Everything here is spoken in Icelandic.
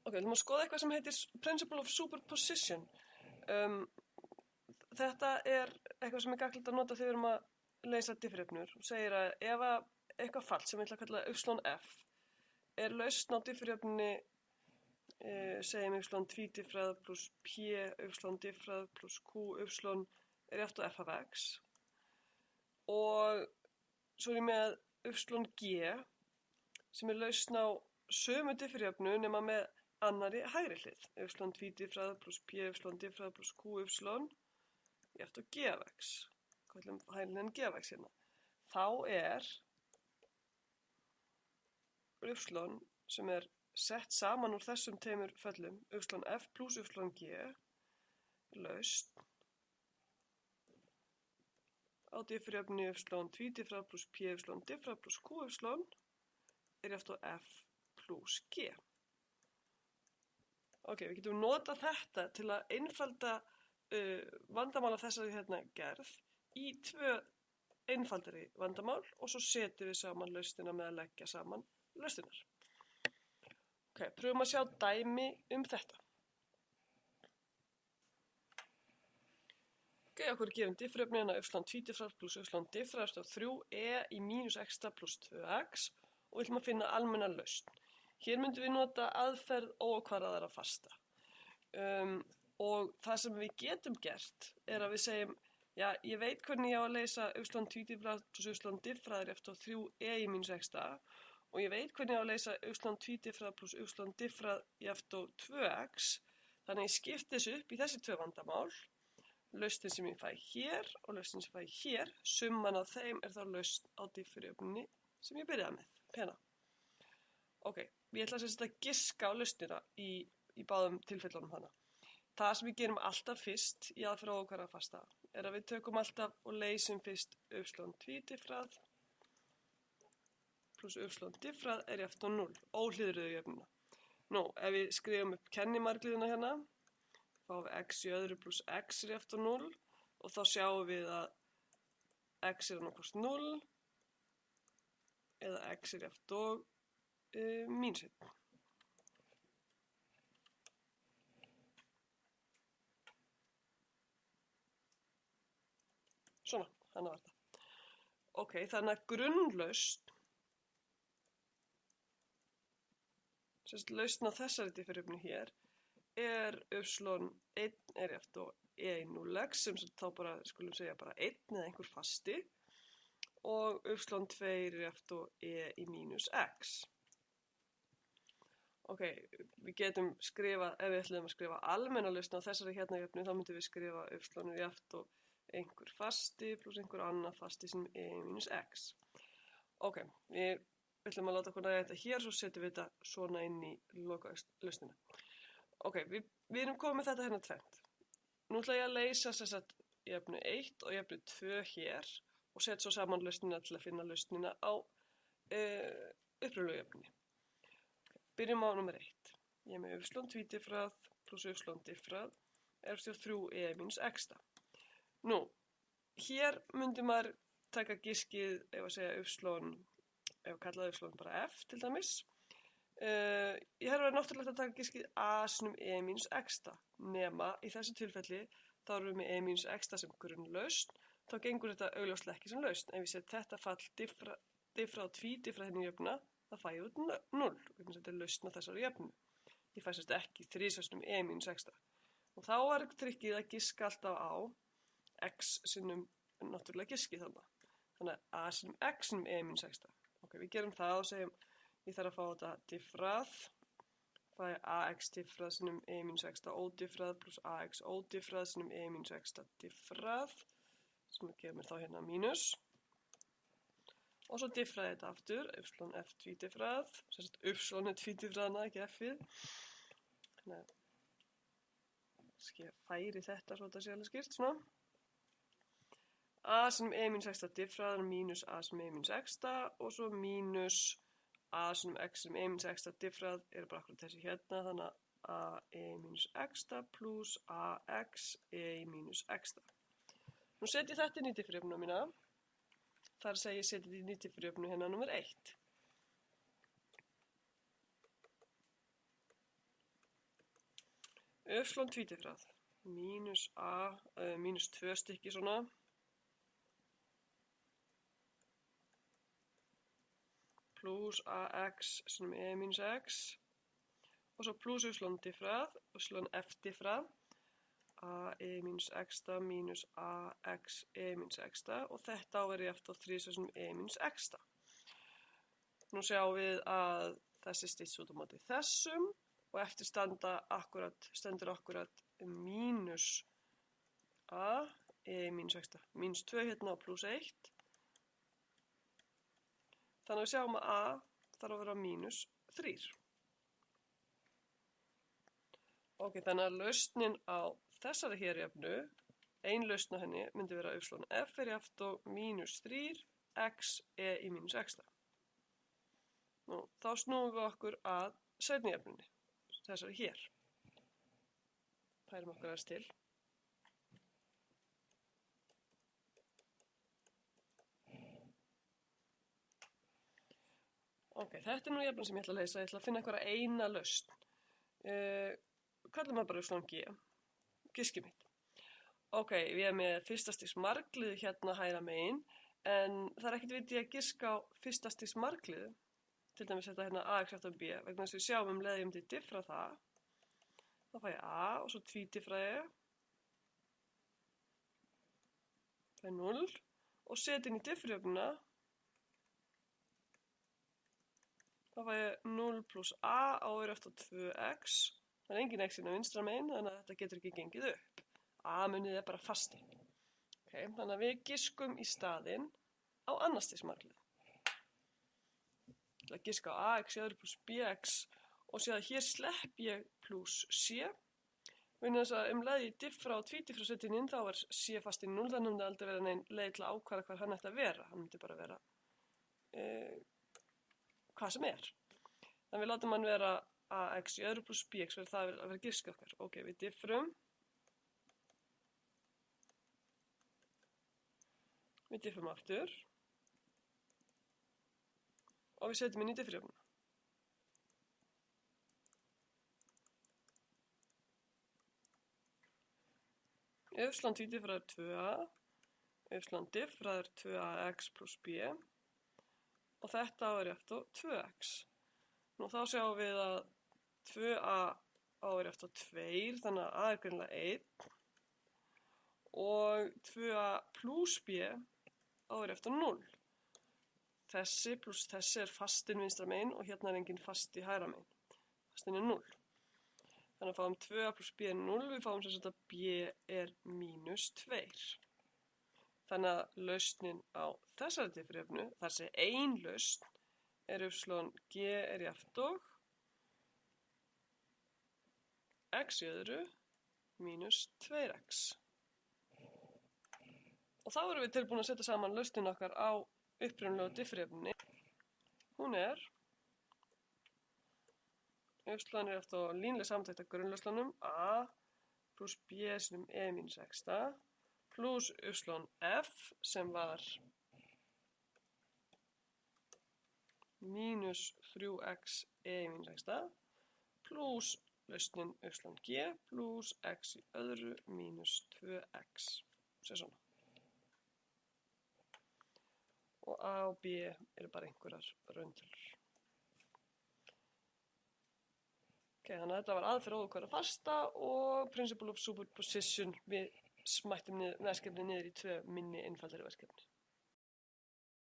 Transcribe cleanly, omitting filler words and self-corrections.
Ok, við ætlum að skoða eitthvað sem heitir Principle of Superposition. Þetta er eitthvað sem er gagnlegt að nota þegar við erum að leysa differjöfnur og segir að ef að eitthvað fall sem við ætlum að kalla yf er lausn á differjöfnunni segjum y tvídiffrað pluss p y diffrað pluss q y er jafnt á f af x og svo er ég með g sem er lausn á sömu differjöfnu nema með annarri hægri hlið. Y tvídiffrað pluss p y diffrað pluss q y jafnt á g af x. Kallum hægri g af x hérna. Þá er y sem er sett saman úr þessum tveimur föllum, f pluss g, lausn á differjöfnu tvídiffrað pluss p diffrað pluss q er jafnt á f pluss g. Ok, við getum notað þetta til að einfalda vandamál af þessari hérna gerð í tvö einfaldari vandamál og svo setjum við saman lausnina með að leggja saman lausninar. Ok, pröfum að sjá dæmi þetta. Ok, okkur er gefin differjöfnu hérna tvídiffrað pluss diffrað á 3e í mínus x pluss 2x og við ætlum að finna almenna lausn. Hér myndum við nota aðferð óákvarðaðra fasta. Og það sem við getum gert er að við segjum, já, ég veit hvernig ég á að leysa tvídiffrað pluss diffrað er jafnt á 3e í mínus x og ég veit hvernig ég á að leysa tvídiffrað pluss diffrað jafnt á 2x. Þannig að ég skipti þessu upp í þessi tvö vandamál. Lausnin sem ég fæ hér og lausnin sem ég fæ hér, summan af þeim er þá lausn á differjöfnunni sem ég byrjaði með, hérna. Ok, ég ætla að giska á lausnina í báðum tilfellunum hana. Það sem við gerum alltaf fyrst í aðferð óákvarðaðra fasta er að við tökum alltaf og leysum fyrst tvídiffrað pluss diffrað er jafnt á 0, óhliðruðu jöfnuna. Nú, ef við skrifum upp kennimargliðuna hérna, fáum við x í öðru pluss x er jafnt á 0 og þá sjáum við að x er annaðhvort 0 eða x er jafnt á mínus 1. Svona, þannig var þetta. Ok, þannig að grunnlausn, lausn á þessari differjöfnu hér, er y1 er jafnt á e í 0x, sem þá bara, skulum segja bara 1 eða einhver fasti, og y2 er jafnt á e í mínus x. Ok, við getum skrifað, ef við ætlum að skrifa almenna lausn á þessari hérna jöfnu, þá myndum við skrifa y er jafnt á einhver fasti pluss einhver annar fasti sem e í mínus x. Ok, við ætlum að láta okkur nægja þetta hér, svo setjum við þetta svona inn í lokalausnina. Ok, við erum komið með þetta hérna tvennt. Nú ætla ég að leysa jöfnu 1 og jöfnu 2 hér og setja svo saman lausnina til að finna lausnina á upprunalegu jöfnunni. Byrjum á nummer 1. Ég er með tvídiffrað pluss diffrað er jafnt á 3e mínus x. Nú, hér myndi maður taka giskið, ef að segja ef kallaði bara f til dæmis. Ég hefði verið náttúrulega að taka giskið a sinum e mínus x, nema í þessu tilfelli þá erum við með e mínus x sem grunnlausn, þá gengur þetta augljóslega ekki sem lausn. Ef ég set þetta fall diffrað og tvídiffrað hérna í jöfnuna, það fæ ég út 0, þetta er lausn á þessari jöfnu. Ég fæ sérst ekki 3 sinum e mínus x. Og þá er trikkið að giska alltaf á x sinum náttúrulega giskið þarna. Þannig að a sinum x sinum e mínus x. Ok, við gerum það og segjum, ég þarf að fá þetta diffrað, fæ ax diffrað sinum e mínus x ódiffrað pluss ax ódiffrað sinum e mínus x diffrað, sem gefur mér þá hérna mínus. Og svo diffraði þetta aftur, f tvídiffrað, sérst er tvídiffraðna, ekki f-ið. Þannig að ég færi þetta svo þetta sé alveg skýrt, svona. A sinum e mínus x diffrað mínus a sinum e mínus x og svo mínus a sinum x sinum e mínus x diffrað er bara akkurat þessi hérna, þannig að a e mínus x pluss ax e mínus x. Nú set ég þetta inn í differjöfnuna mína. Þar segir ég setja þetta inn í differjöfnu hérna nummer 1. y tvítifrað mínus a, mínus 2 stykki svona, plus ax sem e mínus x, og svo plus y-diffrað, y-f-diffrað, ae mínus x mínus ax e mínus x, og þetta á að vera jafnt á 3 sem e mínus x. Nú sjáum við að þessi stýst út á móti þessum, og eftir stendur akkurat mínus a e mínus x, mínus 2 hérna og plus 1. Þannig að við sjáum að a þarf að vera mínus 3. Ok, þannig að lausnin á þessari hérjöfnu, ein lausn á henni myndi vera f er jafnt og mínus 3 x e í mínus x. Nú, þá snúum við okkur að seinni jöfnunni, þessari hér. Færum okkur aðeins til. Ok, þetta er nú jöfnun sem ég ætla að leysa. Ég ætla að finna einhverja eina lausn. Kallum maður bara y g, giskið mitt. Ok, við erum með fyrsta stigs margliðu hérna hægra megin, en það er ekkert vitið að giska á fyrsta stigs margliðu. Til dæmis þetta hérna ax eftir b, vegna þess að við sjáum leið ég myndi diffra það. Þá fæ ég a og svo tvítiffra ég. Það er 0 og set inn í diffrjöfnuna. Þá fæ ég 0 plus a er eftir 2x. Það er engin x inn á vinstra megin, þannig að þetta getur ekki gengið upp. A-munið er bara fasti. Okay, þannig að við giskum í staðinn á annars stigs margliðu. Ég ætla að giska á ax í öðru plus bx og sé að hér slepp ég plus c. Vegna þess að leið ég diffra og tvítiffra setinn inn, þá er c fast í 0, þannig að það aldrei vera neinn leið til að ákvæða hvað hann ætti að vera. Hann myndi bara vera hvað sem er. Þannig við látum hann vera ax í öðru plus bx, verður það að vera giska okkar. Ok, við diffrum. Við diffrum aftur. Og við setjum inn í diffrjöfnuna. Y tvítiffrað er 2a, y diffrað er 2ax plus b, og þetta er jafnt á 2x. Nú þá sjáum við að 2a er jafnt á 2, þannig að a er greinilega 1, og 2a plus b er jafnt á 0. Þessi pluss þessi er fastinn vinstra megin og hérna er engin fasti hægra megin. Fastinn er 0. Þannig að fáum 2a plus b er 0, við fáum sem sagt að b er mínus 2. Þannig að lausnin á þessari diffrjöfnu, þessi ein lausn, er y g er jafnt og x í öðru mínus 2x. Og þá erum við tilbúin að setja saman lausnin okkar á upprunalegu diffrjöfnunni. Hún er y er jafnt á línleg samantekt af grunnlausnunum a plus b sinum e mínus x plus y f sem var mínus 3x e mínus x plus lausnin y g plus x í öðru mínus 2x. Sér svona. Og a og b eru bara einhverjar rauntölur. Ok, þannig að þetta var aðferð óákveðna fasta og principle of superposition. Við smættum verkefni niður í 2 minni einfaldari verkefni.